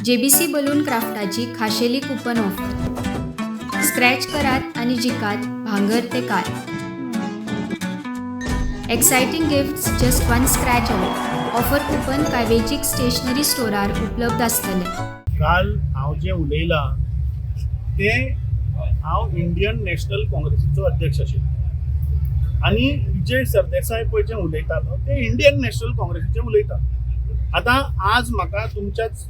JBC balloon क्राफ्टाची खाशेली coupon offer. Scratch करात आणि जिकात भांगर ते car. Exciting gifts just one scratch away. Offer coupon काय वेंचीक स्टेशनरी स्टोरार उपलब्ध आसतले. काल हांव जे उलयलां ते हांव इंडियन नॅशनल काँग्रेसीचो अध्यक्ष आशिल्लो आनी विजय सरदेसाय पळय जे उलयतालो ते इंडियन नॅशनल काँग्रेसीचे उलयता. आतां आज म्हाका तुमच्याच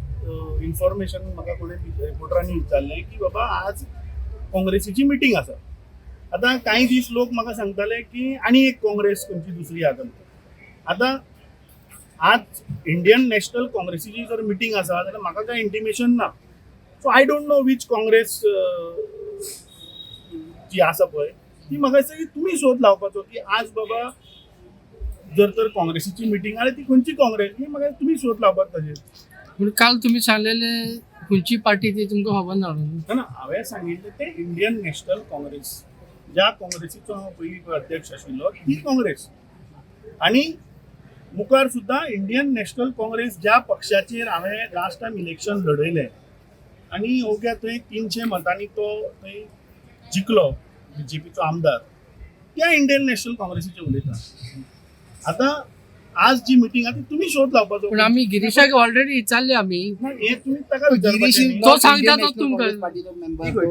इन्फॉर्मेशन म्हाका कोणें रिपोर्टरांनी विचारलें की बाबा आज काँग्रेसीची मिटींग आसा. आतां कांय दीस लोक म्हाका सांगताले की आनी एक काँग्रेस खंयची दुसरी आसा. आतां आज इंडियन नॅशनल काँग्रेसीची जर मिटींग आसा जाल्यार म्हाका कांय इंटिमेशन ना. So I don't know which Congress जी आसा पळय ती म्हाका दिसता की तुमी सोद लावपाचो की आज बाबा जर तर काँग्रेसीची मिटींग आल्या ती खंयची काँग्रेस ही म्हाका तुमी सोद लावपाक ताजेर. पूण काल तुम्ही सांगलेले खंयची पार्टी ती तुमकां खबर ना न्हू. ना हांवें सांगितलें ते इंडियन नॅशनल काँग्रेस ज्या काँग्रेसीचो हांव पयलीं अध्यक्ष आशिल्लो ती काँग्रेस. आनी मुखार सुद्दां इंडियन नॅशनल काँग्रेस ज्या पक्षाचेर हांवें लास्ट टायम इलेक्शन लढयलें आनी ओग्या थंय 300 मतांनी तो थंय जिखलो BJPचो आमदार त्या इंडियन नॅशनल काँग्रेसीचे उलयता. आतां आज जी मिटींग आहा ती तुमी शोध लावपाचो. पूण आमी गिरीशाक ऑलरेडी विचारले आमी. हे तुमी ताका विचारपाचें. तो सांगता तो तुमकां.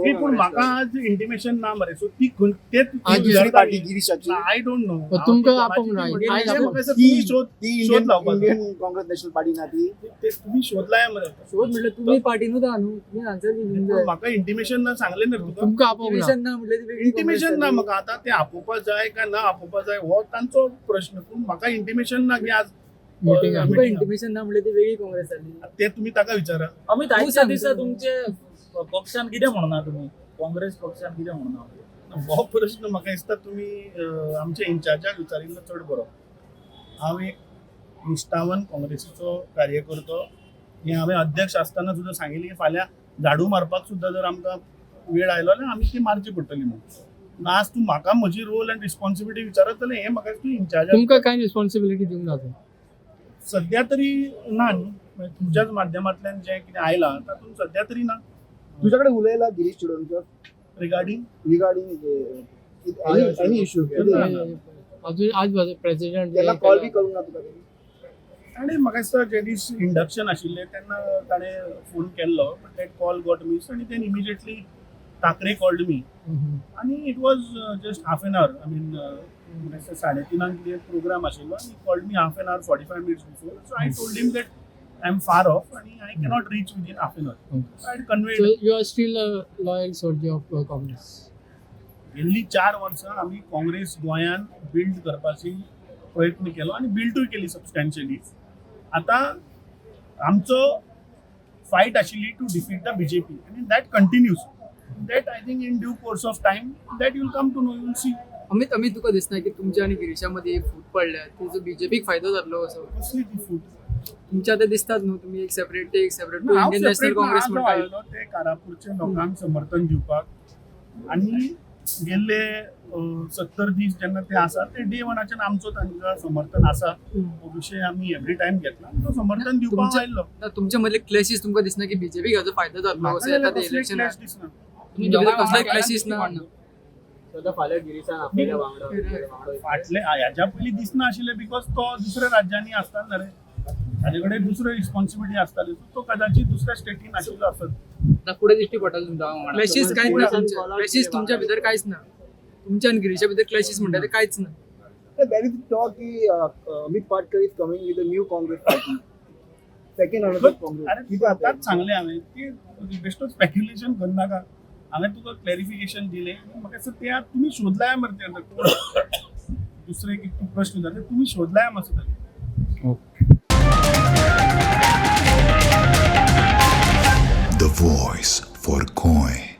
ती पूण म्हाका आज इंटिमेशन ना मरे. सो ती ते दुसरी पार्टी गिरीशाची आय डोंट नो. तुमकां आपोवंक ना. तुम्ही शोध लावपाचो. इंडियन काँग्रेस नॅशनल पार्टी ना ती. ते तुम्ही शोधलाय मरे. शोध म्हटलं तुम्ही पार्टीनूच आहा न्हू. तुम्ही आन्सर दिली. म्हाका इंटिमेशन ना सांगले ना तुका. तुमकां आपोवंक ना. ना म्हटलं ती वेगळी इंटिमेशन ना म्हाका. आतां ते आपोवपा जाय काय ना आपोवपा जाय हो तांचो प्रश्न. पूण म्हाका इंटिमेशन ना की आज Meeting आहे. तुमकां इंटिमेशन ना म्हटलं ती वेगळी काँग्रेस जाली. ते तुम्ही ताका विचारा. अमित आयच्या दिसा तुमचे पक्षान कितें म्हणना तुमी काँग्रेस पक्षान कितें म्हणना. हो प्रश्न म्हाका दिसता तुमी आमच्या इन्चार्जाक विचारिल्लो चड बरो. हांव एक निश्ठावन काँग्रेसीचो कार्यकर्तो. हे हांवें अध्यक्ष आसतना सुद्दां सांगिल्लें की फाल्यां झाडू मारपाक सुद्दां जर आमकां वेळ आयलो जाल्यार आमी ती मारची पडटली म्हणून. आज तूं म्हाका म्हजी रोल आनी रिस्पॉन्सिबिलिटी विचारत जाल्यार हें म्हाका तूं इन्चार्जाक तुमकां कांय रिस्पॉन्सिबिलिटी दिवंक ना. सध्या तरी ना न्ही. तुमच्याच माध्यमांतल्यान जें कितें आयलां तातूंत सध्या तरी ना. तुझ्या कडेन उलयला Girish Chodankar regarding any issue अजून आज प्रेसिडेंट त्याला कॉल बी करूंक ना तुका. आनी म्हाका दिसता जे दीस इंडक्शन आशिल्लें तेन्ना ताणें फोन केल्लो but that call got miss आनी then immediately Thackeray called me आनी it was just half an hour. I mean 3:30 कितें प्रोग्राम आशिल्लो आनी called me half an hour 45 minutes before. So I told him that I am far off आनी I cannot reach within half an hour. I conveyed. So you are still a loyal soldier of Congress. गेल्ली 4 वर्सां आमी काँग्रेस गोंयान build करपाची प्रयत्न केलो आनी बिल्डूय केली सबस्टॅन्शियली. आतां आमचो फायट आशिल्ली टू डिफीट द BJP आनी that continues. That I think in due course of time that you will come to know. You will see. Amit तुका दिसना की तुमच्या आणि गिरीशामध्ये एक फूट पडल्या त्याचा बीजेपीक फायदो जातलो असो. कसली ती फूट. तुमच्या आता दिसतात न्हू तुम्ही एक सेपरेट ते एक सेपरेट हांव इंडियन नॅशनल separate काँग्रेस ना, म्हणटा. आयलो ते कारापूरच्या लोकांक समर्थन दिवपाक आनी गेल्ले 70 दीस जेन्ना ते आसा ते डे वनाच्यान आमचो तांकां समर्थन आसा हो विशय आमी एवरी टायम घेतला. तो समर्थन दिवपाक आयल्लो. तुमच्या मधले क्लॅशीस तुमकां दिसना की बीजेपीक हाजो फायदो जातलो असो येता ते इलेक्शन. क्लॅश दिसना. कसलोय क्लॅशीस ना. फाटले ह्याच्या पयलीं दिसना आशिल्ले बिकॉज तो दुसऱ्या राज्यांनी आसतालो रे. ताजे कडेन दुसऱ्यो रिस्पॉन्सिबिलिटी आसताली. तो कदाचित दुसऱ्या स्टेटीन आशिल्लो आसत. पुढे दिश्टी पडटलो तुमकां क्लॅशीस कांयच ना. क्लॅशीस तुमच्या भितर कांयच ना. तुमच्या आणि गिरीशा भितर क्लॅशीस म्हणटा ते कांयच ना. There is talk की Amit Patkar is coming with a new Congress party. Second another Congress. अरे तुका आतांच सांगलें हांवें की बेश्टो स्पेक्युलेशन करनाका. हांवें तुका क्लॅरिफिकेशन दिलें. म्हाका दिसता ते तुमी शोधलाय मरे ते दुसरे प्रश्न जाले तुमी शोधलाय मातसो ताजेर. The voice for Coin.